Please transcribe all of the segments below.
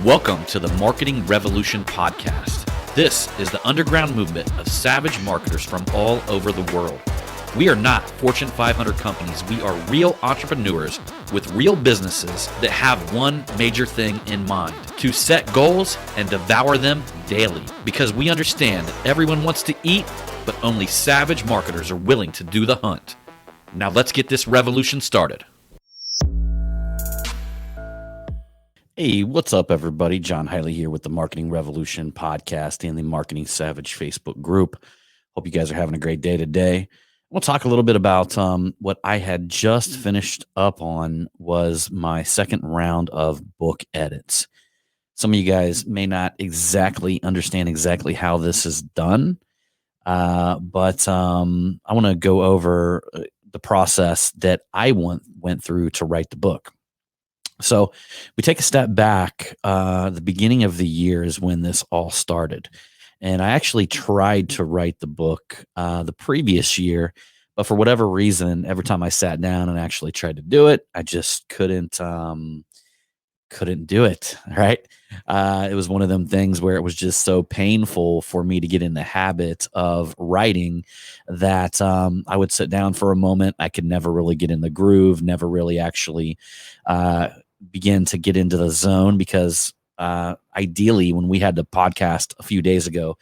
Welcome to the Marketing Revolution podcast. This is the underground movement of savage marketers from all over the world. We are not Fortune 500 companies. We are real entrepreneurs with real businesses that have one major thing in mind: to set goals and devour them daily. Because we understand that everyone wants to eat, but only savage marketers are willing to do the hunt. Now let's get this revolution started. Hey, what's up, everybody? John Hiley here with the Marketing Revolution podcast and the Marketing Savage Facebook group. Hope you guys are having a great day today. We'll talk a little bit about what I had just finished up on was my second round of book edits. Some of you guys may not exactly understand exactly how this is done, but I want to go over the process that I went through to write the book. So we take a step back. The beginning of the year is when this all started. And I actually tried to write the book the previous year, but for whatever reason, every time I sat down and actually tried to do it, I just couldn't do it. Right. It was one of them things where it was just so painful for me to get in the habit of writing that I would sit down for a moment. I could never really get in the groove, never really actually begin to get into the zone, because ideally, when we had the podcast a few days ago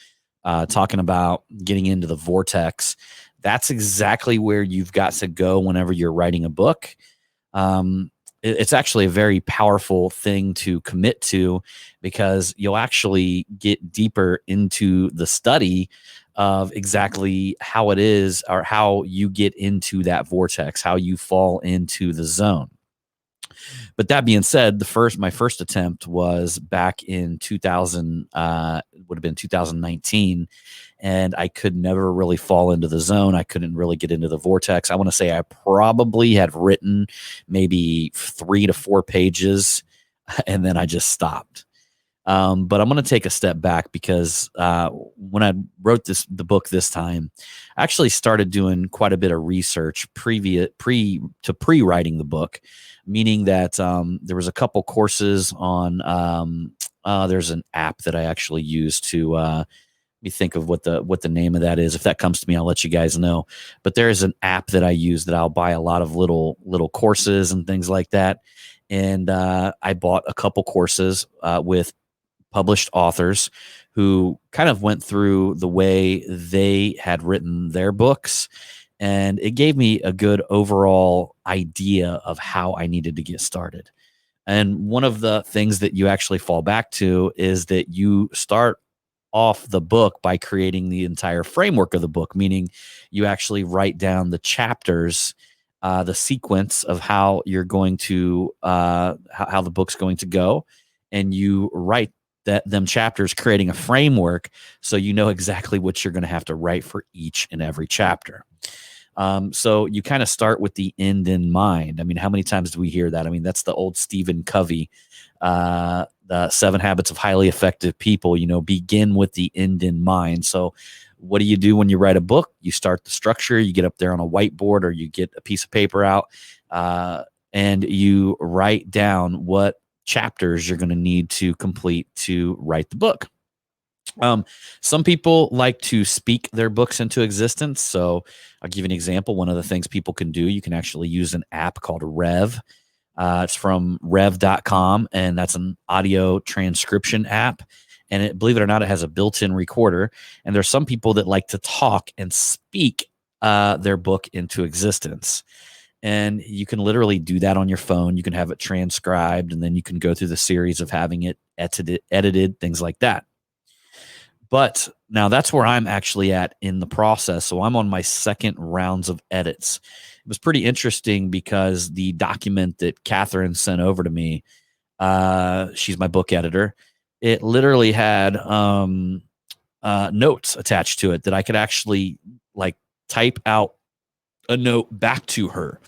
talking about getting into the vortex, that's exactly where you've got to go whenever you're writing a book. It's actually a very powerful thing to commit to, because you'll actually get deeper into the study of exactly how it is, or how you get into that vortex, how you fall into the zone. But that being said, my first attempt was back in 2000, would have been 2019, and I could never really fall into the zone. I couldn't really get into the vortex. I want to say I probably had written maybe 3 to 4 pages, and then I just stopped. But I'm going to take a step back, because when I wrote the book this time, I actually started doing quite a bit of research pre-writing the book, meaning that there was a couple courses on there's an app that I actually use to let me think of what the name of that is. If that comes to me, I'll let you guys know. But there is an app that I use that I'll buy a lot of little courses and things like that. And I bought a couple courses with published authors who kind of went through the way they had written their books. And it gave me a good overall idea of how I needed to get started. And one of the things that you actually fall back to is that you start off the book by creating the entire framework of the book, meaning you actually write down the chapters, the sequence of how you're going to, how the book's going to go. And you write them chapters, creating a framework so you know exactly what you're going to have to write for each and every chapter. So you kind of start with the end in mind. I mean, how many times do we hear that? I mean, that's the old Stephen Covey, the 7 Habits of Highly Effective People, begin with the end in mind. So what do you do when you write a book? You start the structure, you get up there on a whiteboard, or you get a piece of paper out, and you write down what chapters you're going to need to complete to write the book. Some people like to speak their books into existence. So I'll give you an example. One of the things people can do, you can actually use an app called Rev. It's from rev.com, and that's an audio transcription app. And believe it or not, it has a built-in recorder. And there's some people that like to talk and speak their book into existence. And you can literally do that on your phone. You can have it transcribed, and then you can go through the series of having it edited, things like that. But now that's where I'm actually at in the process. So I'm on my second rounds of edits. It was pretty interesting, because the document that Catherine sent over to me, she's my book editor, it literally had notes attached to it that I could actually type out a note back to her.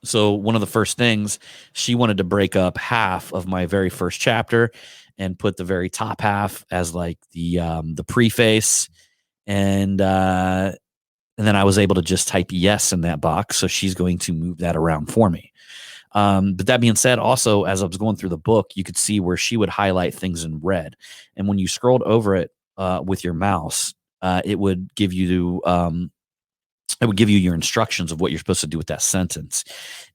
So one of the first things, she wanted to break up half of my very first chapter and put the very top half as the preface, and then I was able to just type yes in that box. So she's going to move that around for me. But that being said, also, as I was going through the book, you could see where she would highlight things in red. And when you scrolled over it with your mouse, it would give you your instructions of what you're supposed to do with that sentence.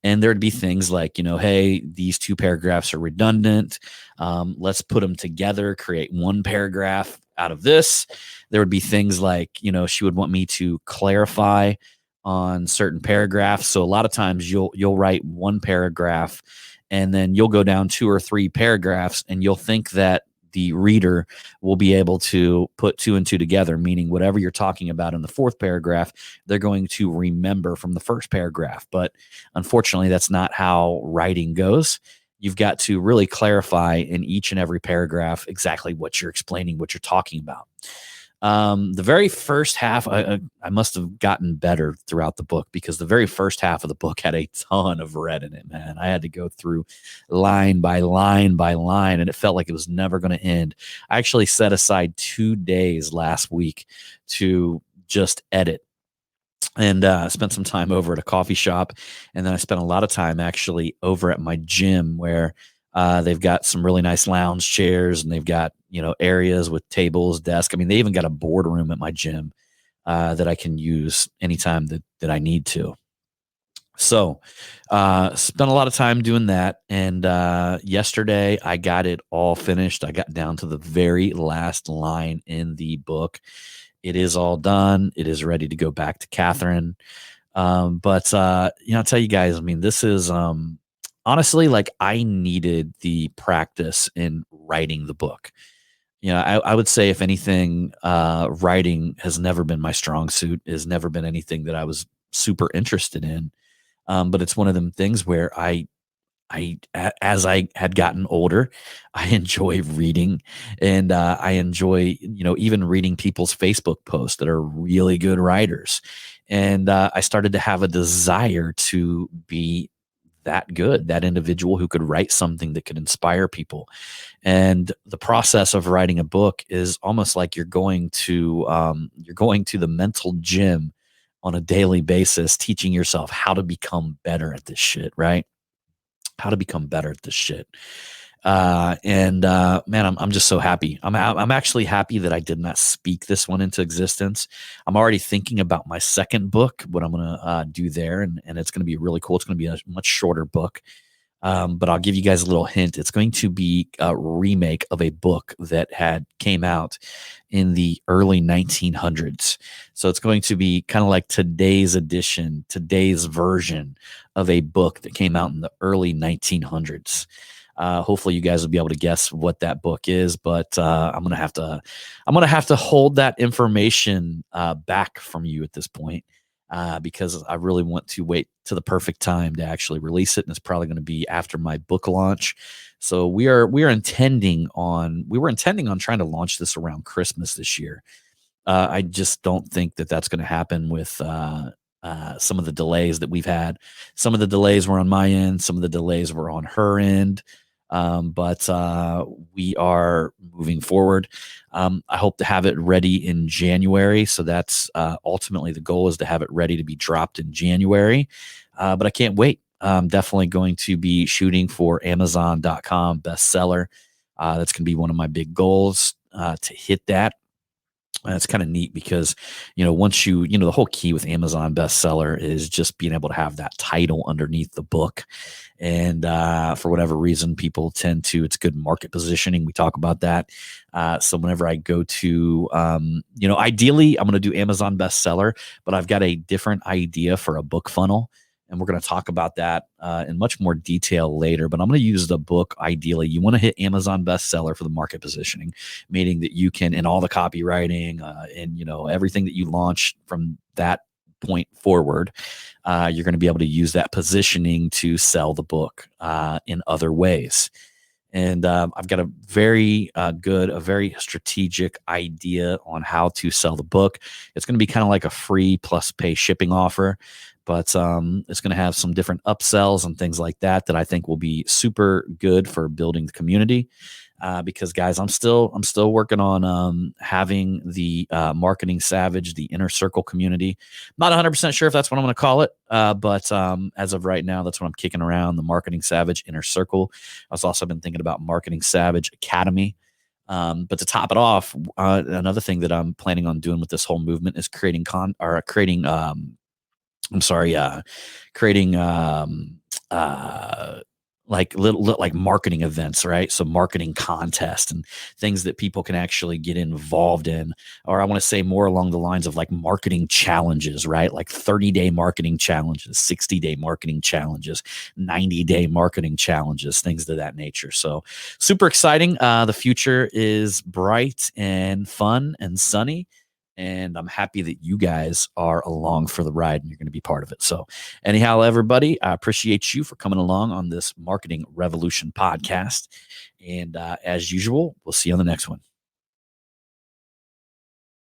And there'd be things like, hey, these two paragraphs are redundant. Let's put them together, create one paragraph out of this. There would be things like, she would want me to clarify on certain paragraphs. So a lot of times you'll write one paragraph and then you'll go down 2 or 3 paragraphs and you'll think that the reader will be able to put 2 and 2 together, meaning whatever you're talking about in the 4th paragraph, they're going to remember from the 1st paragraph. But unfortunately, that's not how writing goes. You've got to really clarify in each and every paragraph exactly what you're explaining, what you're talking about. The very first half, I must have gotten better throughout the book, because the very first half of the book had a ton of red in it, man. I had to go through line by line by line, and it felt like it was never going to end. I actually set aside 2 days last week to just edit, and spent some time over at a coffee shop. And then I spent a lot of time actually over at my gym, where they've got some really nice lounge chairs, and they've got, areas with tables, desks. I mean, they even got a boardroom at my gym that I can use anytime that I need to. So spent a lot of time doing that. And yesterday I got it all finished. I got down to the very last line in the book. It is all done. It is ready to go back to Catherine. But I'll tell you guys, I mean, this is honestly, like, I needed the practice in writing the book. I would say, if anything, writing has never been my strong suit, has never been anything that I was super interested in. But it's one of them things where as I had gotten older, I enjoy reading, and I enjoy, even reading people's Facebook posts that are really good writers. And I started to have a desire to be that good, that individual who could write something that could inspire people. And the process of writing a book is almost like you're going to the mental gym on a daily basis, teaching yourself how to become better at this shit, right? How to become better at this shit. And man, I'm just so happy. I'm actually happy that I did not speak this one into existence. I'm already thinking about my second book, what I'm going to do there. And it's going to be really cool. It's going to be a much shorter book. But I'll give you guys a little hint. It's going to be a remake of a book that had came out in the early 1900s. So it's going to be kind of like today's edition, today's version of a book that came out in the early 1900s. Hopefully you guys will be able to guess what that book is, but I'm gonna have to hold that information back from you at this point, because I really want to wait to the perfect time to actually release it, and it's probably going to be after my book launch. So we were intending on trying to launch this around Christmas this year. I just don't think that that's going to happen with some of the delays that we've had. Some of the delays were on my end, some of the delays were on her end. But we are moving forward. I hope to have it ready in January. So that's ultimately the goal, is to have it ready to be dropped in January. But I can't wait. I'm definitely going to be shooting for Amazon.com bestseller. That's going to be one of my big goals to hit that. And it's kind of neat because, once the whole key with Amazon bestseller is just being able to have that title underneath the book. And for whatever reason, people tend to, it's good market positioning. We talk about that. So whenever I go to, ideally, I'm going to do Amazon bestseller, but I've got a different idea for a book funnel. And we're going to talk about that in much more detail later. But I'm going to use the book. Ideally, you want to hit Amazon bestseller for the market positioning, meaning that you can, in all the copywriting and everything that you launch from that point forward, you're going to be able to use that positioning to sell the book in other ways. And I've got a very very strategic idea on how to sell the book. It's going to be kind of like a free plus pay shipping offer, but it's going to have some different upsells and things like that I think will be super good for building the community. because guys, I'm still working on having the Marketing Savage, the inner circle community. Not 100% sure if that's what I'm going to call it, but as of right now, that's what I'm kicking around, the Marketing Savage inner circle. I've also been thinking about Marketing Savage Academy. But to top it off, another thing that I'm planning on doing with this whole movement is creating I'm sorry, creating like like marketing events, right? So marketing contests and things that people can actually get involved in, or I want to say more along the lines of like marketing challenges, right? Like 30-day marketing challenges, 60-day marketing challenges, 90-day marketing challenges, things of that nature. So super exciting. The future is bright and fun and sunny. And I'm happy that you guys are along for the ride and you're going to be part of it. So, anyhow, everybody, I appreciate you for coming along on this Marketing Revolution podcast. And as usual, we'll see you on the next one.